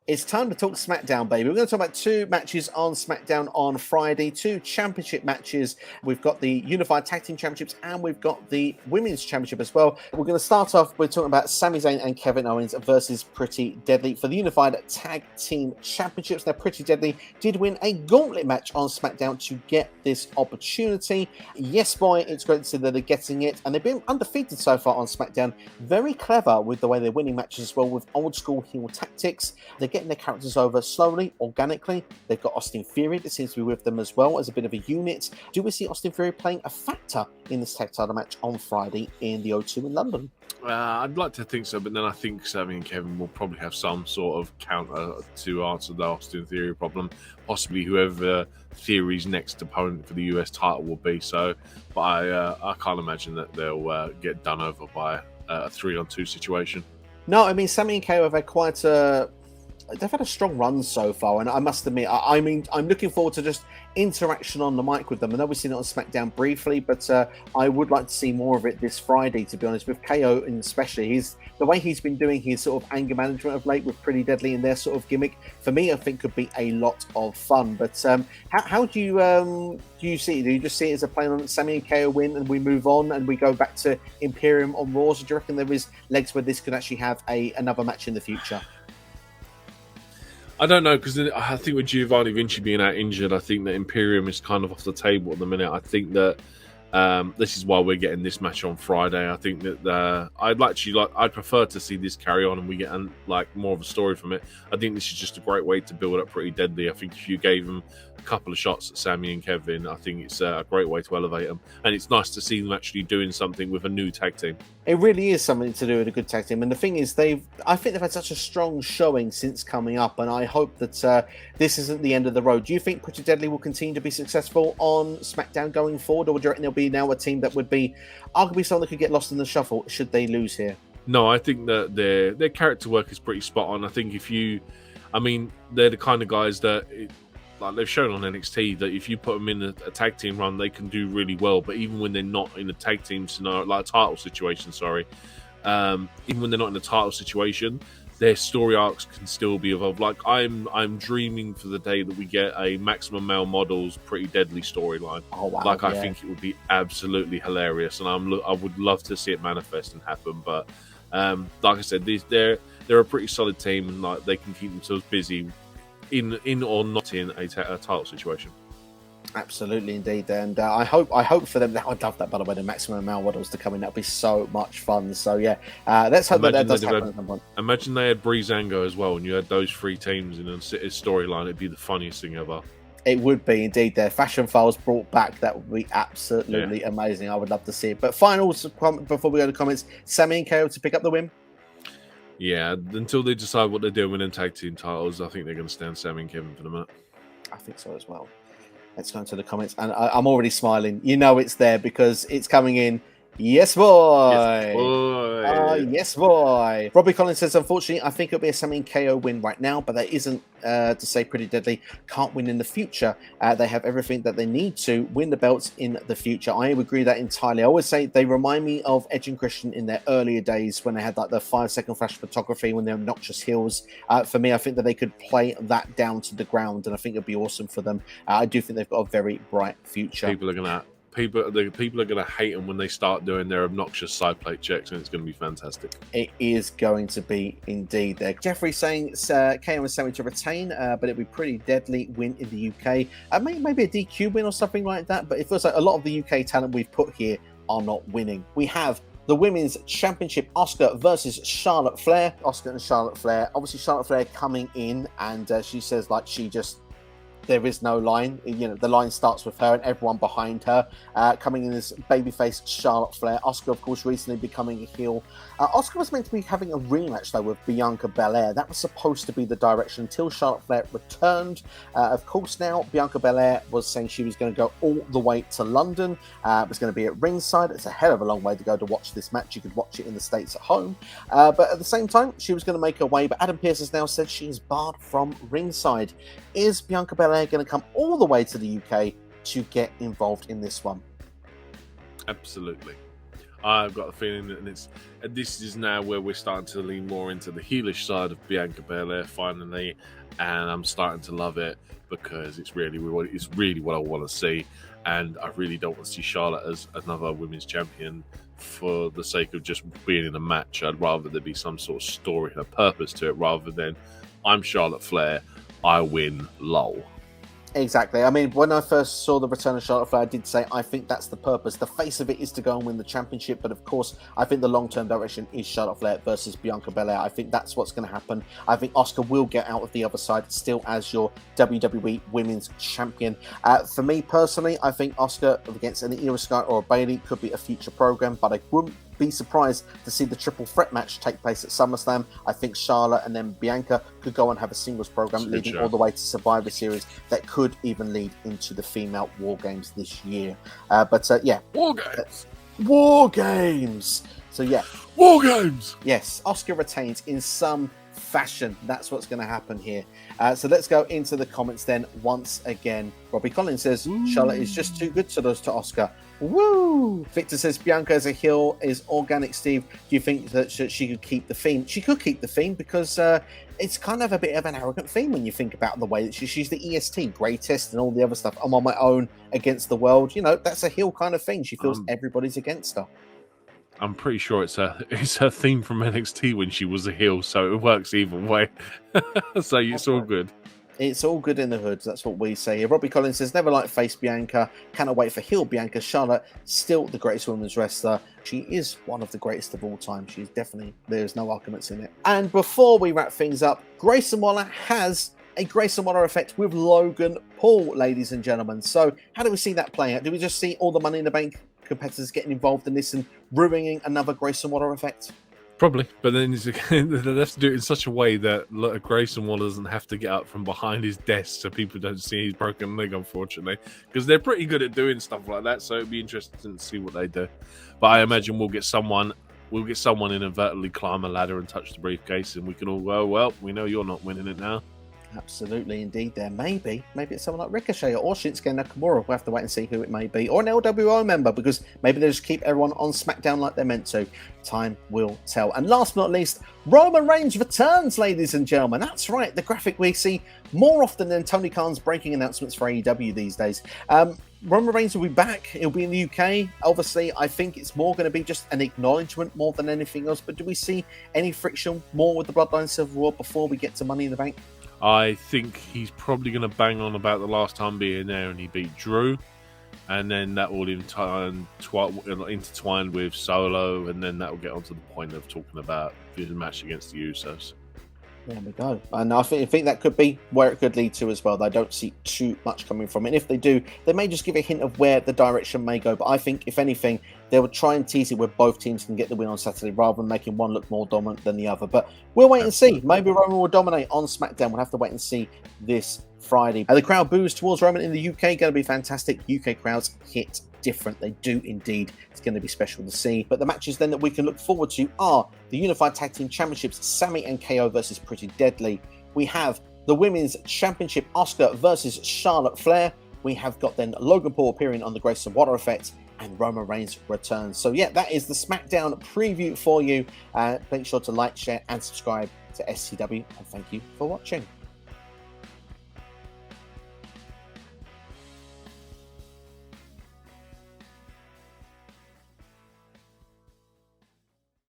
It's time to talk SmackDown, baby. We're going to talk about two matches on SmackDown on Friday, two championship matches. We've got the Unified Tag Team Championships and we've got the Women's Championship as well. We're going to start off with talking about Sami Zayn and Kevin Owens versus Pretty Deadly for the Unified Tag Team Championships. Now, Pretty Deadly did win a gauntlet match on SmackDown to get this opportunity. Yes, boy, it's great to see that they're getting it, and they've been undefeated so far on SmackDown. Very clever with the way they're winning matches as well, with old school heel tactics. They're getting their characters over slowly, organically. They've got Austin Theory that seems to be with them as well as a bit of a unit. Do we see Austin Theory playing a factor in this tag title match on Friday in the O2 in London? I'd like to think so, but then I think Sami and Kevin will probably have some sort of counter to answer the Austin Theory problem. Possibly whoever Theory's next opponent for the US title will be. So, but I can't imagine that they'll get done over by a 3-on-2 situation. No, I mean, Sami and KO have had quite a... They've had a strong run so far, and I must admit, I'm looking forward to just interaction on the mic with them. I know we've seen it on SmackDown briefly, but I would like to see more of it this Friday, to be honest, with KO, and especially the way he's been doing his sort of anger management of late with Pretty Deadly and their sort of gimmick, for me, I think could be a lot of fun. But how do you see it? Do you just see it as a plan on Sami and KO win and we move on and we go back to Imperium on Raws? Or do you reckon there is legs where this could actually have another match in the future? I don't know, because I think with Giovanni Vinci being out injured, I think that Imperium is kind of off the table at the minute. I think that this is why we're getting this match on Friday. I think that I'd prefer to see this carry on and we get more of a story from it. I think this is just a great way to build up Pretty Deadly. I think if you gave them a couple of shots at Sami and Kevin, I think it's a great way to elevate them. And it's nice to see them actually doing something with a new tag team. It really is something to do with a good tag team. And the thing is, I think they've had such a strong showing since coming up, and I hope that this isn't the end of the road. Do you think Pretty Deadly will continue to be successful on SmackDown going forward, or do you reckon there'll be now a team that would be arguably someone that could get lost in the shuffle should they lose here? No, I think that their character work is pretty spot on. I think they're the kind of guys that... like they've shown on NXT that if you put them in a tag team run, they can do really well. But even when they're not in a tag team scenario, like a title situation, even when they're not in a title situation, their story arcs can still be evolved. Like I'm dreaming for the day that we get a Maximum Male Models Pretty Deadly storyline. Oh wow! I think it would be absolutely hilarious, and I would love to see it manifest and happen. But like I said, they're a pretty solid team, and like they can keep themselves busy. In or not in a title situation. Absolutely, indeed, and I hope for them. I'd love that, by the way, the Maximum Male Models to come in. That'd be so much fun. So yeah, let's hope that does happen at some point. Imagine they had Breezango as well, and you had those three teams in a storyline. It'd be the funniest thing ever. It would be indeed. Their Fashion Files brought back. That would be absolutely amazing. I would love to see it. But finals before we go to comments: Sami and KO to pick up the win. Yeah, until they decide what they're doing in tag team titles, I think they're going to stand Sami and Kevin for the minute. I think so as well. Let's go into the comments. And I'm already smiling. You know it's there because it's coming in. Yes, boy. Yes, boy. Yes, boy. Robbie Collins says, unfortunately, I think it'll be a Sami and KO win right now, but that isn't to say Pretty Deadly can't win in the future. They have everything that they need to win the belts in the future. I agree that entirely. I always say they remind me of Edge and Christian in their earlier days when they had like the 5-second flash photography when they're obnoxious heels. For me, I think that they could play that down to the ground, and I think it'd be awesome for them. I do think they've got a very bright future. People are going to hate them when they start doing their obnoxious side plate checks, and it's going to be fantastic. It is going to be indeed there. Jeffrey saying KO and Sami to retain, but it'll be Pretty Deadly win in the UK. Maybe a DQ win or something like that, but it feels like a lot of the UK talent we've put here are not winning. We have the Women's Championship, Asuka versus Charlotte Flair. Asuka and Charlotte Flair. Obviously, Charlotte Flair coming in, and she says like there is no line. You know, the line starts with her and everyone behind her. Coming in as babyface Charlotte Flair. Asuka, of course, recently becoming a heel. Asuka was meant to be having a rematch, though, with Bianca Belair. That was supposed to be the direction until Charlotte Flair returned. Of course, now, Bianca Belair was saying she was going to go all the way to London. It was going to be at ringside. It's a hell of a long way to go to watch this match. You could watch it in the States at home. But at the same time, she was going to make her way. But Adam Pearce has now said she is barred from ringside. Is Bianca Belair going to come all the way to the UK to get involved in this one? Absolutely. I've got a feeling that this is now where we're starting to lean more into the heelish side of Bianca Belair finally, and I'm starting to love it because it's really what I want to see, and I really don't want to see Charlotte as another women's champion for the sake of just being in a match. I'd rather there be some sort of story and a purpose to it rather than I'm Charlotte Flair, I win, lol. Exactly. I mean, when I first saw the return of Charlotte Flair, I did say I think that's the purpose. The face of it is to go and win the championship, but of course, I think the long-term direction is Charlotte Flair versus Bianca Belair. I think that's what's going to happen. I think Asuka will get out of the other side still as your WWE Women's Champion. For me personally, I think Asuka against an Io Sky or a Bayley could be a future program, but I wouldn't be surprised to see the triple threat match take place at SummerSlam. I think Charlotte and then Bianca could go and have a singles program leading all the way to Survivor Series that could even lead into the female War Games this year. Yeah. War Games! War Games! So yeah. War Games! Yes, Asuka retains in some fashion. That's what's going to happen here. So let's go into the comments then once again. Robbie Collins says, Charlotte is just too good to Asuka. Woo! Victor says Bianca as a heel is organic. Steve, do you think that she could keep the theme? She could keep the theme because it's kind of a bit of an arrogant theme when you think about the way that she's the EST, greatest, and all the other stuff. I'm on my own against the world. You know, that's a heel kind of thing. She feels everybody's against her. I'm pretty sure it's her theme from NXT when she was a heel, so it works either way. So it's all good. It's all good in the hood. That's what we say here. Robbie Collins says, never liked face Bianca. Cannot wait for heel Bianca. Charlotte, still the greatest women's wrestler. She is one of the greatest of all time. She's definitely, there's no arguments in it. And before we wrap things up, Grayson Waller has a Grayson Waller effect with Logan Paul, ladies and gentlemen. So how do we see that playing out? Do we just see all the Money in the Bank competitors getting involved in this and ruining another Grayson Waller effect? Probably, but then they have to do it in such a way that Grayson Waller doesn't have to get up from behind his desk so people don't see his broken leg, unfortunately, because they're pretty good at doing stuff like that. So it'd be interesting to see what they do. But I imagine we'll get someone inadvertently climb a ladder and touch the briefcase, and we can all go, well, we know you're not winning it now. Absolutely, indeed. There maybe it's someone like Ricochet or Shinsuke Nakamura. We'll have to wait and see who it may be, or an LWO member, because maybe they just keep everyone on SmackDown like they're meant to. Time will tell. And last but not least, Roman Reigns returns, ladies and gentlemen. That's right, the graphic we see more often than Tony Khan's breaking announcements for AEW these days. Roman Reigns will be back. He'll be in the UK. Obviously, I think it's more going to be just an acknowledgement more than anything else. But do we see any friction more with the Bloodline Civil War before we get to Money in the Bank? I think he's probably going to bang on about the last time being there and he beat Drew, and then that will intertwine with Solo, and then that will get onto the point of talking about his match against the Usos. There we go. And I think that could be where it could lead to as well. I don't see too much coming from it. And if they do, they may just give a hint of where the direction may go. But I think, if anything, they would try and tease it where both teams can get the win on Saturday rather than making one look more dominant than the other. But we'll wait and see. Maybe Roman will dominate on SmackDown. We'll have to wait and see this Friday. The crowd boos towards Roman in the UK. Going to be fantastic. UK crowds hit different. They do indeed. It's going to be special to see. But the matches then that we can look forward to are the Unified Tag Team Championships, Sami and KO versus Pretty Deadly. We have the Women's Championship, Asuka versus Charlotte Flair. We have got then Logan Paul appearing on the Grayson Waller effect, and Roman Reigns returns. So yeah, that is the SmackDown preview for you. Make sure to like, share and subscribe to SCW, and thank you for watching.